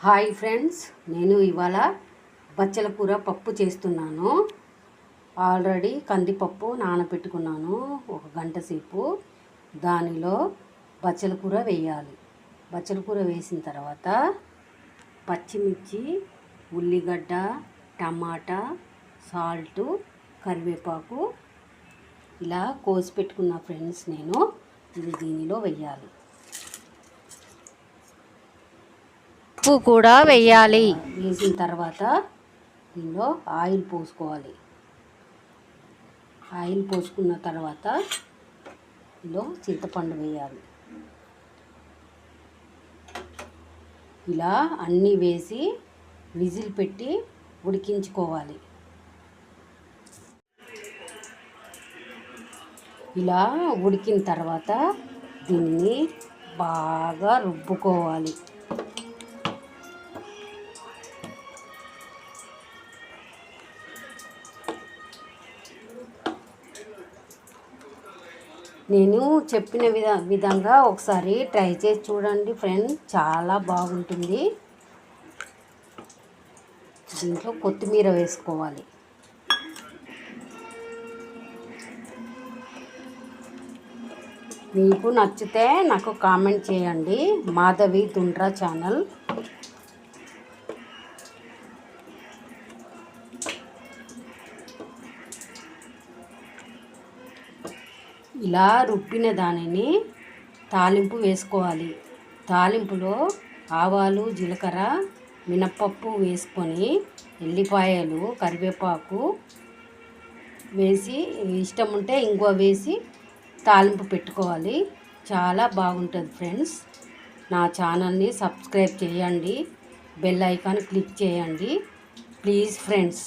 Hi friends, నేను ఇవాళ బచ్చల కూర పప్పు చేస్తున్నాను. ఆల్రెడీ కందిపప్పు నానబెట్టుకున్నాను ఒక గంట సేపు. దానిలో బచ్చల కూర వేయాలి. బచ్చల కూర వేసిన తర్వాత పచ్చిమిర్చి, ఉల్లిగడ్డ, టమాటా, సాల్టు, కరివేపాకు ఇలా కోసి పెట్టుకున్న ఫ్రెండ్స్ నేను ఇది దీనిలో వేయాలి. ఉప్పు కూడా వేయాలి. వేసిన తర్వాత దీనిలో ఆయిల్ పోసుకోవాలి. ఆయిల్ పోసుకున్న తర్వాత ఇందులో చింతపండు వేయాలి. ఇలా అన్నీ వేసి విజిల్ పెట్టి ఉడికించుకోవాలి. ఇలా ఉడికిన తర్వాత దీన్ని బాగా రుబ్బుకోవాలి. నేను చెప్పిన విధంగా ఒకసారి ట్రై చేసి చూడండి ఫ్రెండ్, చాలా బాగుంటుంది. దీంట్లో కొత్తిమీర వేసుకోవాలి. మీకు నచ్చితే నాకు కామెంట్ చేయండి. Madhavi Tundra channel. ఇలా రుబ్బిన దానిని తాలింపు వేసుకోవాలి. తాలింపులో ఆవాలు, జీలకర్ర, మినప్పప్పు వేసుకొని ఎల్లిపాయలు, కరివేపాకు వేసి ఇష్టం ఉంటే ఇంగువ వేసి తాలింపు పెట్టుకోవాలి. చాలా బాగుంటుంది ఫ్రెండ్స్. నా ఛానల్ని సబ్స్క్రైబ్ చేయండి, బెల్ ఐకాన్ క్లిక్ చేయండి ప్లీజ్ ఫ్రెండ్స్.